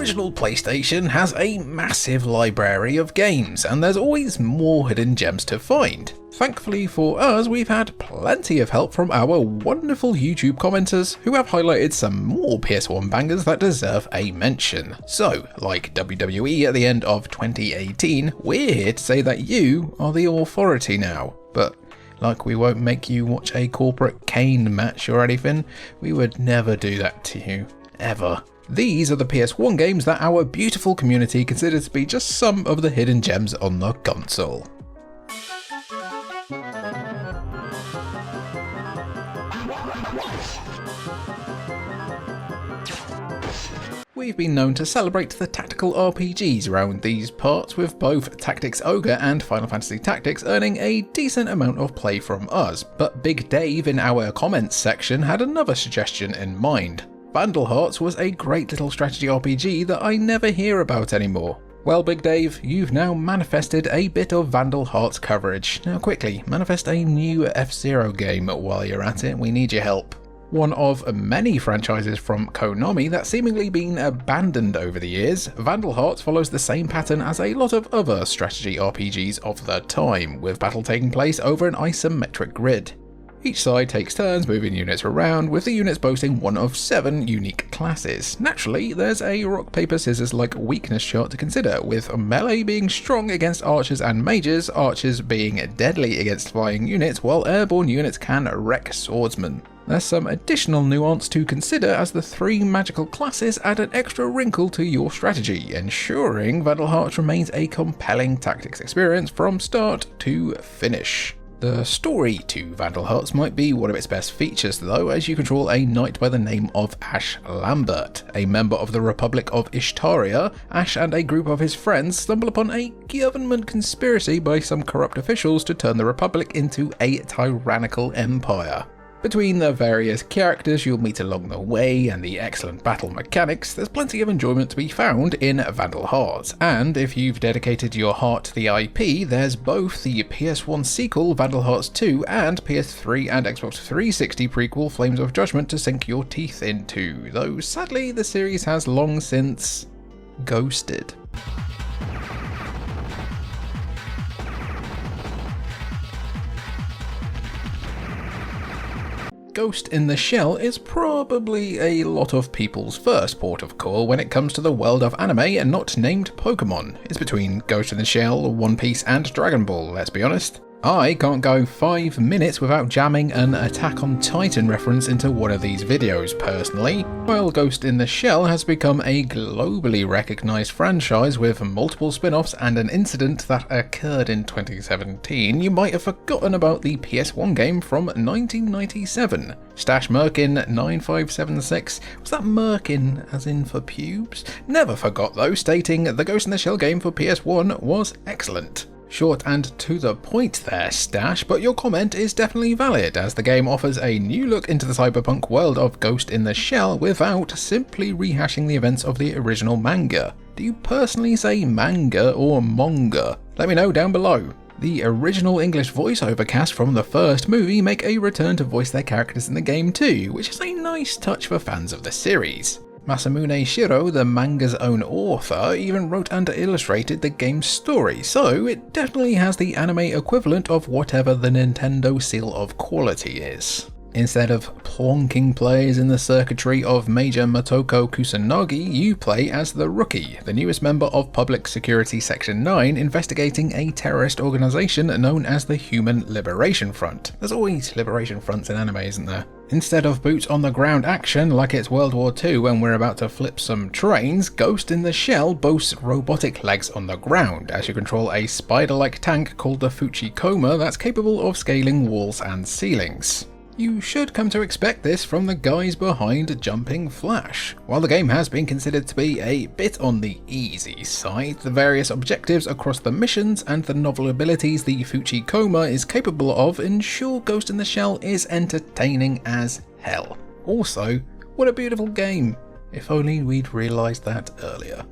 original PlayStation has a massive library of games, and there's always more hidden gems to find. Thankfully for us, we've had plenty of help from our wonderful YouTube commenters who have highlighted some more PS1 bangers that deserve a mention. So, like WWE at the end of 2018, we're here to say that you are the authority now. But like we won't make you watch a corporate Kane match or anything, we would never do that to you, ever. These are the PS1 games that our beautiful community considers to be just some of the hidden gems on the console. We've been known to celebrate the tactical RPGs around these parts, with both Tactics Ogre and Final Fantasy Tactics earning a decent amount of play from us, but Big Dave in our comments section had another suggestion in mind. Vandal Hearts was a great little strategy RPG that I never hear about anymore. Well, Big Dave, you've now manifested a bit of Vandal Hearts coverage. Now quickly, manifest a new F-Zero game while you're at it, we need your help. One of many franchises from Konami that's seemingly been abandoned over the years, Vandal Hearts follows the same pattern as a lot of other strategy RPGs of the time, with battle taking place over an isometric grid. Each side takes turns moving units around, with the units boasting one of 7 unique classes. Naturally, there's a rock paper scissors like weakness chart to consider, with melee being strong against archers and mages, archers being deadly against flying units, while airborne units can wreck swordsmen. There's some additional nuance to consider as the 3 magical classes add an extra wrinkle to your strategy, ensuring Vandal Hearts remains a compelling tactics experience from start to finish. The story to Vandal Hearts might be one of its best features though, as you control a knight by the name of Ash Lambert. A member of the Republic of Ishtaria, Ash and a group of his friends stumble upon a government conspiracy by some corrupt officials to turn the Republic into a tyrannical empire. Between the various characters you'll meet along the way and the excellent battle mechanics, there's plenty of enjoyment to be found in Vandal Hearts, and if you've dedicated your heart to the IP, there's both the PS1 sequel Vandal Hearts 2 and PS3 and Xbox 360 prequel Flames of Judgment to sink your teeth into, though sadly the series has long since ghosted. Ghost in the Shell is probably a lot of people's first port of call when it comes to the world of anime not named Pokemon. It's between Ghost in the Shell, One Piece and Dragon Ball, let's be honest. I can't go 5 minutes without jamming an Attack on Titan reference into one of these videos personally, while Ghost in the Shell has become a globally recognised franchise with multiple spin-offs and an incident that occurred in 2017, you might have forgotten about the PS1 game from 1997. Stash Merkin 9576, was that Merkin as in for pubes? Never forgot though, stating the Ghost in the Shell game for PS1 was excellent. Short and to the point there, Stash, but your comment is definitely valid, as the game offers a new look into the cyberpunk world of Ghost in the Shell without simply rehashing the events of the original manga. Do you personally say manga or manga? Let me know down below. The original English voiceover cast from the first movie make a return to voice their characters in the game too, which is a nice touch for fans of the series. Masamune Shiro, the manga's own author, even wrote and illustrated the game's story, so it definitely has the anime equivalent of whatever the Nintendo seal of quality is. Instead of plonking players in the circuitry of Major Motoko Kusanagi, you play as the Rookie, the newest member of Public Security Section 9, investigating a terrorist organisation known as the Human Liberation Front. There's always liberation fronts in anime, isn't there? Instead of boots on the ground action like it's World War II when we're about to flip some trains, Ghost in the Shell boasts robotic legs on the ground, as you control a spider-like tank called the Fuchikoma that's capable of scaling walls and ceilings. You should come to expect this from the guys behind Jumping Flash. While the game has been considered to be a bit on the easy side, the various objectives across the missions and the novel abilities the Fuchikoma is capable of ensure Ghost in the Shell is entertaining as hell. Also, what a beautiful game. If only we'd realised that earlier.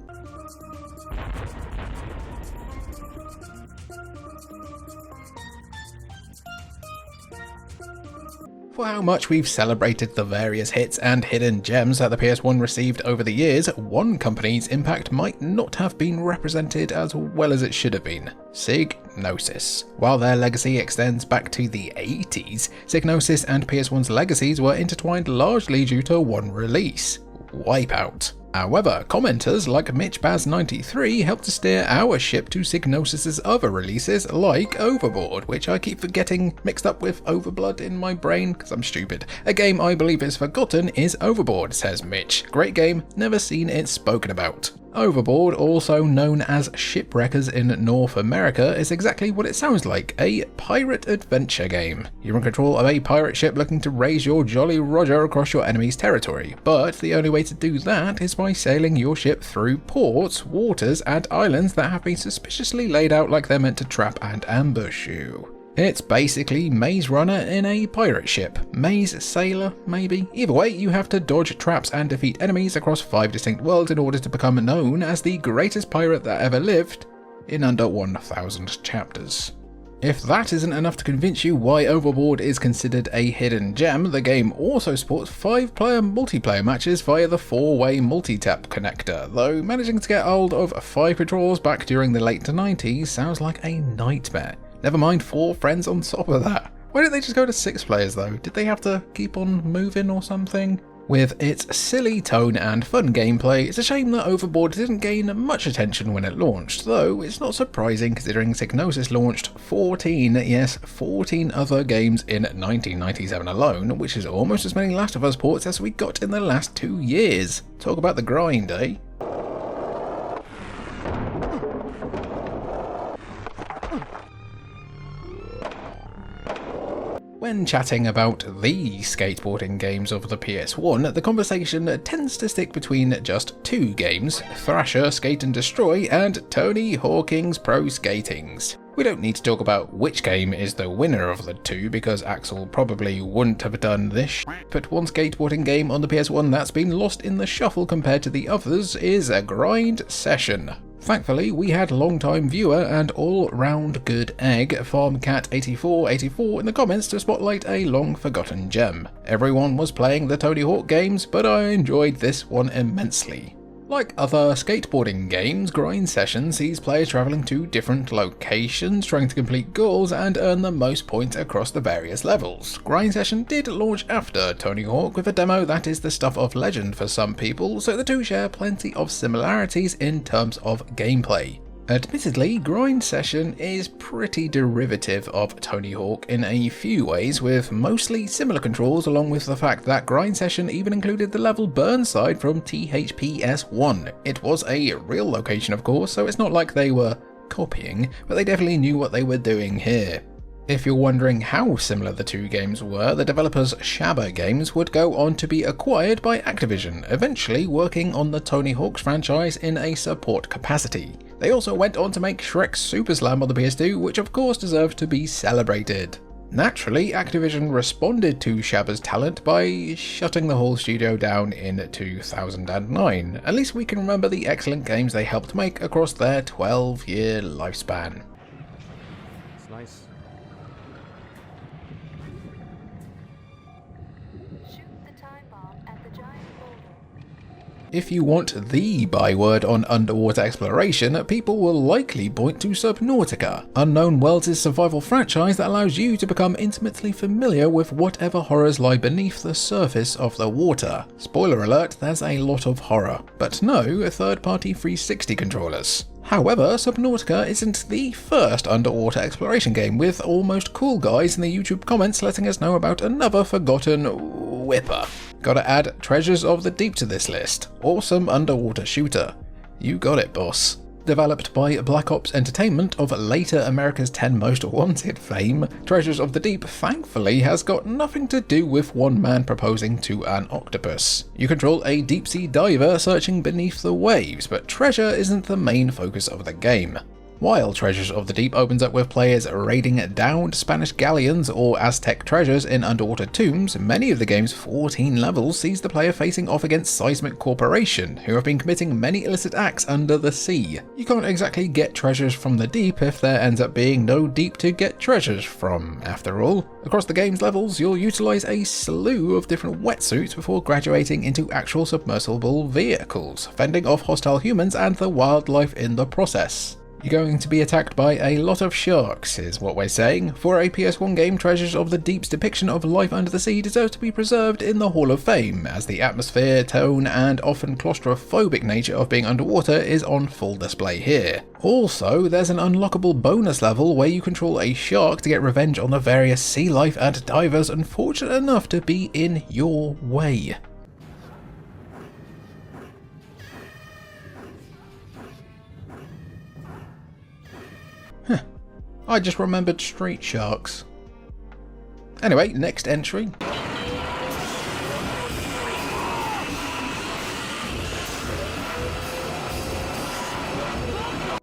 For how much we've celebrated the various hits and hidden gems that the PS1 received over the years, one company's impact might not have been represented as well as it should have been: Psygnosis. While their legacy extends back to the 80s, Psygnosis and PS1's legacies were intertwined largely due to one release: Wipeout. However, commenters like MitchBaz93 helped to steer our ship to Psygnosis' other releases like Overboard, which I keep forgetting mixed up with Overblood in my brain because I'm stupid. A game I believe is forgotten is Overboard, says Mitch. Great game, never seen it spoken about. Overboard, also known as Shipwreckers in North America, is exactly what it sounds like: a pirate adventure game. You're in control of a pirate ship looking to raise your Jolly Roger across your enemy's territory, but the only way to do that is by sailing your ship through ports, waters, and islands that have been suspiciously laid out like they're meant to trap and ambush you. It's basically Maze Runner in a pirate ship. Maze Sailor, maybe? Either way, you have to dodge traps and defeat enemies across 5 distinct worlds in order to become known as the greatest pirate that ever lived in under 1,000 chapters. If that isn't enough to convince you why Overboard is considered a hidden gem, the game also supports 5-player multiplayer matches via the 4-way multi-tap connector, though managing to get hold of 5 controls back during the late 90s sounds like a nightmare. Never mind 4 friends on top of that. Why didn't they just go to 6 players though? Did they have to keep on moving or something? With its silly tone and fun gameplay, it's a shame that Overboard didn't gain much attention when it launched, though it's not surprising considering Psygnosis launched 14 other games in 1997 alone, which is almost as many Last of Us ports as we got in the last 2 years. Talk about the grind, eh? When chatting about the skateboarding games of the PS1, the conversation tends to stick between just 2 games: Thrasher Skate and Destroy and Tony Hawking's Pro Skatings. We don't need to talk about which game is the winner of the 2 because Axel probably wouldn't have done this but one skateboarding game on the PS1 that's been lost in the shuffle compared to the others is a Grind Session. Thankfully, we had long-time viewer and all-round good egg FarmCat8484 in the comments to spotlight a long-forgotten gem. Everyone was playing the Tony Hawk games, but I enjoyed this one immensely. Like other skateboarding games, Grind Session sees players travelling to different locations, trying to complete goals and earn the most points across the various levels. Grind Session did launch after Tony Hawk with a demo that is the stuff of legend for some people, so the two share plenty of similarities in terms of gameplay. Admittedly, Grind Session is pretty derivative of Tony Hawk in a few ways, with mostly similar controls, along with the fact that Grind Session even included the level Burnside from THPS1. It was a real location of course, so it's not like they were copying, but they definitely knew what they were doing here. If you're wondering how similar the 2 games were, the developers Shabba Games would go on to be acquired by Activision, eventually working on the Tony Hawk's franchise in a support capacity. They also went on to make Shrek Super Slam on the PS2, which of course deserved to be celebrated. Naturally, Activision responded to Shabba's talent by shutting the whole studio down in 2009. At least we can remember the excellent games they helped make across their 12-year lifespan. It's nice. If you want the byword on underwater exploration, people will likely point to Subnautica, Unknown Worlds' survival franchise that allows you to become intimately familiar with whatever horrors lie beneath the surface of the water. Spoiler alert, there's a lot of horror, but no third-party 360 controllers. However, Subnautica isn't the first underwater exploration game, with Almost Cool Guys in the YouTube comments letting us know about another forgotten whipper. Gotta add Treasures of the Deep to this list. Awesome underwater shooter. You got it, boss. Developed by Black Ops Entertainment of later America's 10 Most Wanted fame, Treasures of the Deep thankfully has got nothing to do with one man proposing to an octopus. You control a deep-sea diver searching beneath the waves, but treasure isn't the main focus of the game. While Treasures of the Deep opens up with players raiding downed Spanish galleons or Aztec treasures in underwater tombs, many of the game's 14 levels sees the player facing off against Seismic Corporation, who have been committing many illicit acts under the sea. You can't exactly get treasures from the deep if there ends up being no deep to get treasures from, after all. Across the game's levels, you'll utilise a slew of different wetsuits before graduating into actual submersible vehicles, fending off hostile humans and the wildlife in the process. You're going to be attacked by a lot of sharks, is what we're saying. For a PS1 game, Treasures of the Deep's depiction of life under the sea deserves to be preserved in the Hall of Fame, as the atmosphere, tone, and often claustrophobic nature of being underwater is on full display here. Also, there's an unlockable bonus level where you control a shark to get revenge on the various sea life and divers unfortunate enough to be in your way. I just remembered street sharks. Anyway, next entry.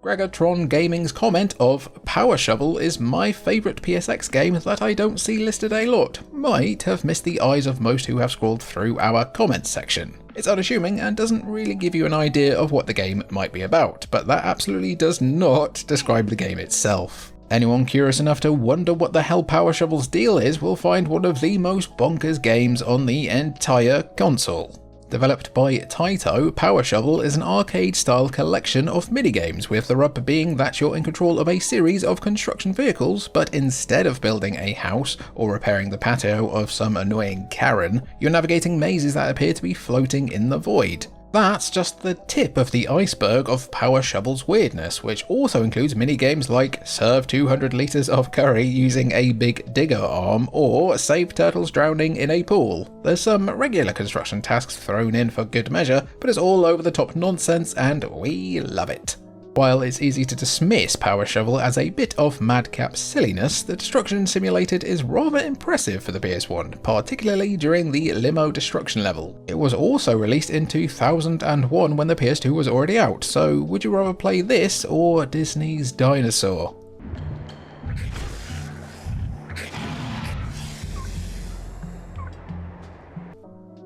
Gregatron Gaming's comment of "Power Shovel is my favourite PSX game that I don't see listed a lot" might have missed the eyes of most who have scrolled through our comments section. It's unassuming and doesn't really give you an idea of what the game might be about, but that absolutely does not describe the game itself. Anyone curious enough to wonder what the hell Power Shovel's deal is will find one of the most bonkers games on the entire console. Developed by Taito, Power Shovel is an arcade-style collection of minigames, with the rub being that you're in control of a series of construction vehicles, but instead of building a house or repairing the patio of some annoying Karen, you're navigating mazes that appear to be floating in the void. That's just the tip of the iceberg of Power Shovel's weirdness, which also includes minigames like serve 200 litres of curry using a big digger arm, or save turtles drowning in a pool. There's some regular construction tasks thrown in for good measure, but it's all over the top nonsense and we love it. While it's easy to dismiss Power Shovel as a bit of madcap silliness, the destruction simulated is rather impressive for the PS1, particularly during the limo destruction level. It was also released in 2001 when the PS2 was already out, so would you rather play this or Disney's Dinosaur?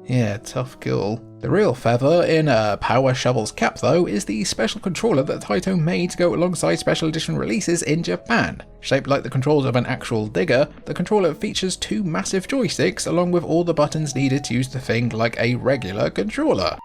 Yeah, tough call. The real feather in Power Shovel's cap though is the special controller that Taito made to go alongside special edition releases in Japan. Shaped like the controls of an actual digger, the controller features two massive joysticks along with all the buttons needed to use the thing like a regular controller.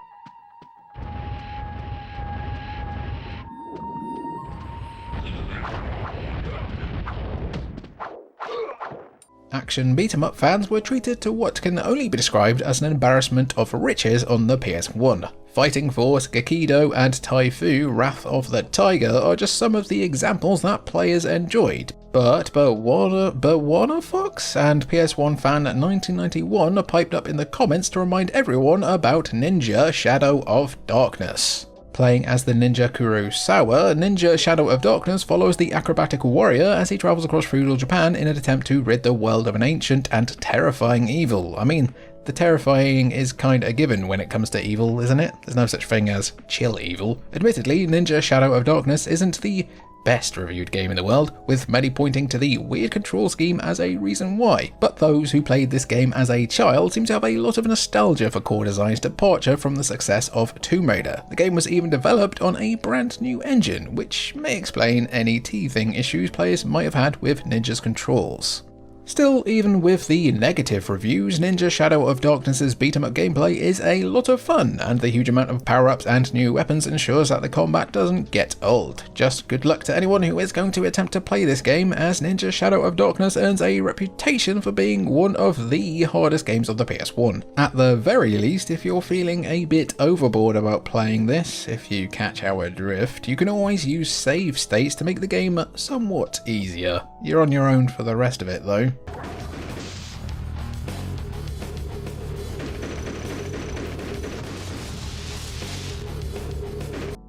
Action beat-em-up fans were treated to what can only be described as an embarrassment of riches on the PS1. Fighting Force, Gekido, and Taifu Wrath of the Tiger are just some of the examples that players enjoyed. But Bawana Fox and PS1 fan 1991 piped up in the comments to remind everyone about Ninja Shadow of Darkness. Playing as the ninja Kurosawa, Ninja Shadow of Darkness follows the acrobatic warrior as he travels across feudal Japan in an attempt to rid the world of an ancient and terrifying evil. I mean, the terrifying is kinda a given when it comes to evil, isn't it? There's no such thing as chill evil. Admittedly, Ninja Shadow of Darkness isn't the best reviewed game in the world, with many pointing to the weird control scheme as a reason why, but those who played this game as a child seem to have a lot of nostalgia for core design's departure from the success of Tomb Raider. The game was even developed on a brand new engine, which may explain any teething issues players might have had with Ninja's controls. Still, even with the negative reviews, Ninja Shadow of Darkness's beat-em-up gameplay is a lot of fun, and the huge amount of power-ups and new weapons ensures that the combat doesn't get old. Just good luck to anyone who is going to attempt to play this game, as Ninja Shadow of Darkness earns a reputation for being one of the hardest games of the PS1. At the very least, if you're feeling a bit overboard about playing this, if you catch our drift, you can always use save states to make the game somewhat easier. You're on your own for the rest of it though.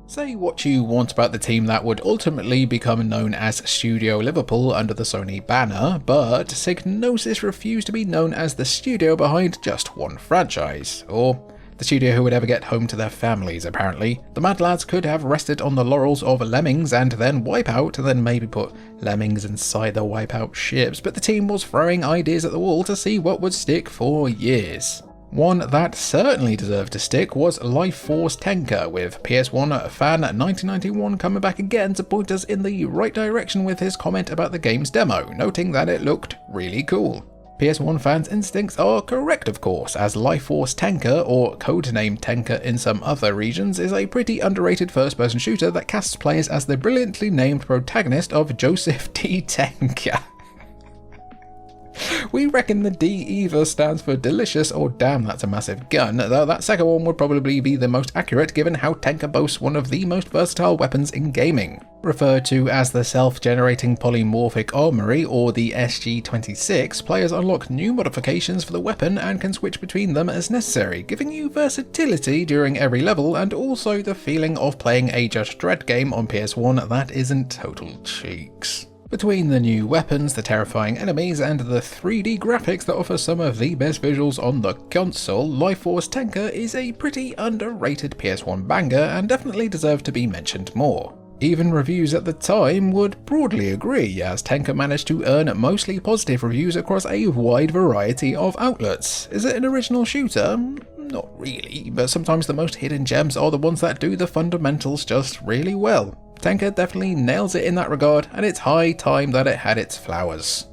Say what you want about the team that would ultimately become known as Studio Liverpool under the Sony banner, but Psygnosis refused to be known as the studio behind just one franchise, or the studio who would ever get home to their families apparently. The Mad Lads could have rested on the laurels of Lemmings and then Wipeout, and then maybe put Lemmings inside the Wipeout ships, but the team was throwing ideas at the wall to see what would stick for years. One that certainly deserved to stick was Life Force Tenka, with PS1 fan 1991 coming back again to point us in the right direction with his comment about the game's demo, noting that it looked really cool. PS1 fans' instincts are correct of course, as Life Force Tenka, or codename Tenka in some other regions, is a pretty underrated first-person shooter that casts players as the brilliantly named protagonist of Joseph D. Tenka. We reckon the D either stands for delicious or damn that's a massive gun, though that second one would probably be the most accurate given how Tenka boasts one of the most versatile weapons in gaming. Referred to as the self-generating polymorphic armory, or the SG-26, players unlock new modifications for the weapon and can switch between them as necessary, giving you versatility during every level and also the feeling of playing a Judge Dredd game on PS1 that isn't total cheeks. Between the new weapons, the terrifying enemies, and the 3D graphics that offer some of the best visuals on the console, Life Force Tenka is a pretty underrated PS1 banger and definitely deserves to be mentioned more. Even reviews at the time would broadly agree, as Tenka managed to earn mostly positive reviews across a wide variety of outlets. Is it an original shooter? Not really, but sometimes the most hidden gems are the ones that do the fundamentals just really well. Tenka definitely nails it in that regard, and it's high time that it had its flowers.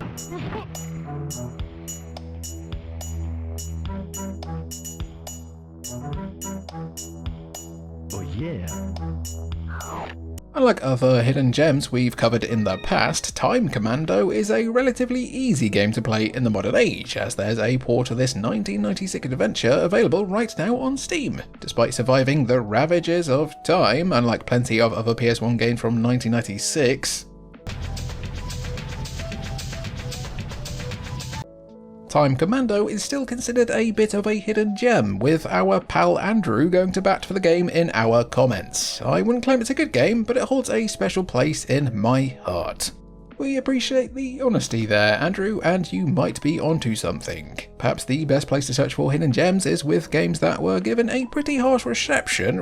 Oh yeah. Unlike other hidden gems we've covered in the past, Time Commando is a relatively easy game to play in the modern age, as there's a port of this 1996 adventure available right now on Steam. Despite surviving the ravages of time, unlike plenty of other PS1 games from 1996, Time Commando is still considered a bit of a hidden gem, with our pal Andrew going to bat for the game in our comments. I wouldn't claim it's a good game, but it holds a special place in my heart. We appreciate the honesty there, Andrew, and you might be onto something. Perhaps the best place to search for hidden gems is with games that were given a pretty harsh reception?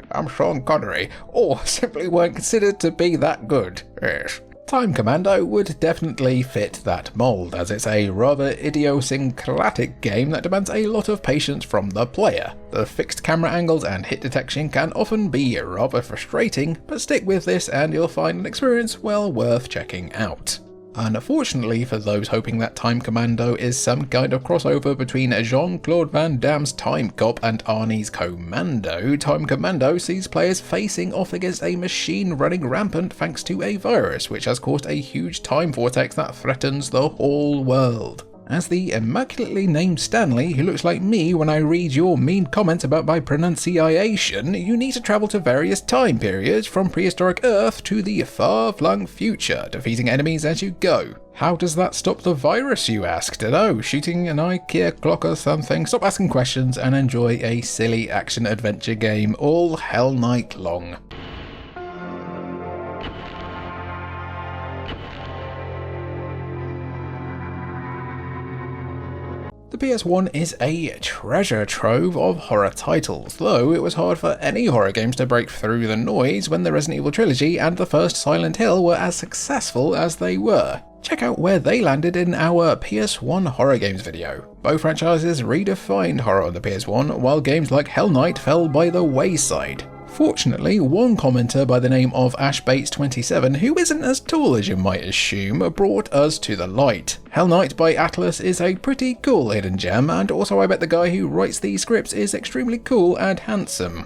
I'm Sean Connery, or simply weren't considered to be that good. Yes. Time Commando would definitely fit that mould, as it's a rather idiosyncratic game that demands a lot of patience from the player. The fixed camera angles and hit detection can often be rather frustrating, but stick with this and you'll find an experience well worth checking out. Unfortunately for those hoping that Time Commando is some kind of crossover between Jean-Claude Van Damme's Time Cop and Arnie's Commando, Time Commando sees players facing off against a machine running rampant thanks to a virus which has caused a huge time vortex that threatens the whole world. As the immaculately named Stanley, who looks like me when I read your mean comments about my pronunciation, you need to travel to various time periods from prehistoric Earth to the far-flung future, defeating enemies as you go. How does that stop the virus, you ask? Dunno, shooting an IKEA clock or something? Stop asking questions and enjoy a silly action-adventure game all hell night long. The PS1 is a treasure trove of horror titles, though it was hard for any horror games to break through the noise when the Resident Evil trilogy and the first Silent Hill were as successful as they were. Check out where they landed in our PS1 horror games video. Both franchises redefined horror on the PS1, while games like Hell Night fell by the wayside. Fortunately, one commenter by the name of AshBates27, who isn't as tall as you might assume, brought us to the light. Hell Night by Atlas is a pretty cool hidden gem, and also I bet the guy who writes these scripts is extremely cool and handsome.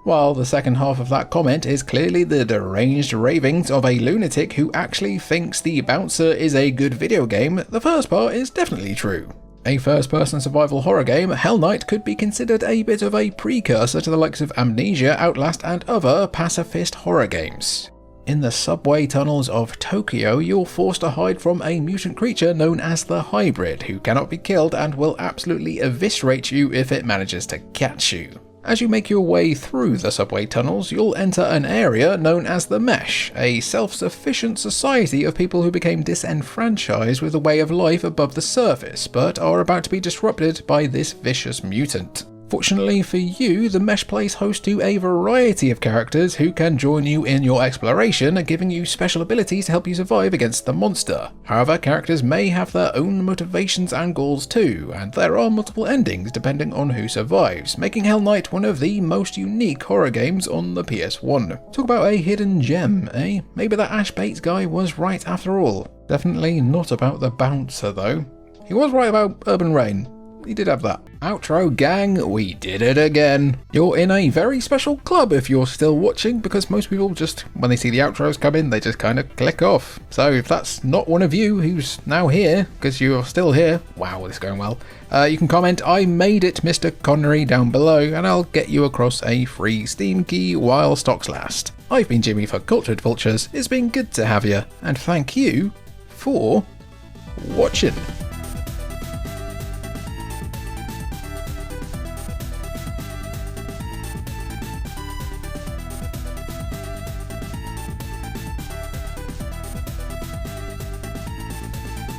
While the second half of that comment is clearly the deranged ravings of a lunatic who actually thinks The Bouncer is a good video game, the first part is definitely true. A first-person survival horror game, Hell Night could be considered a bit of a precursor to the likes of Amnesia, Outlast and other pacifist horror games. In the subway tunnels of Tokyo, you're forced to hide from a mutant creature known as the Hybrid, who cannot be killed and will absolutely eviscerate you if it manages to catch you. As you make your way through the subway tunnels, you'll enter an area known as the Mesh, a self-sufficient society of people who became disenfranchised with a way of life above the surface, but are about to be disrupted by this vicious mutant. Fortunately for you, the Mesh plays host to a variety of characters who can join you in your exploration, giving you special abilities to help you survive against the monster. However, characters may have their own motivations and goals too, and there are multiple endings depending on who survives, making Hell Night one of the most unique horror games on the PS1. Talk about a hidden gem, eh? Maybe that Ash Bates guy was right after all. Definitely not about the bouncer though. He was right about Urban Rain. He did have that. Outro gang, we did it again. You're in a very special club if you're still watching, because most people just, when they see the outros come in, they just kind of click off. So if that's not one of you who's now here, because you're still here, wow, this is going well, you can comment, I made it Mr. Connery down below, and I'll get you across a free Steam key while stocks last. I've been Jimmy for Cultured Vultures, it's been good to have you, and thank you for watching.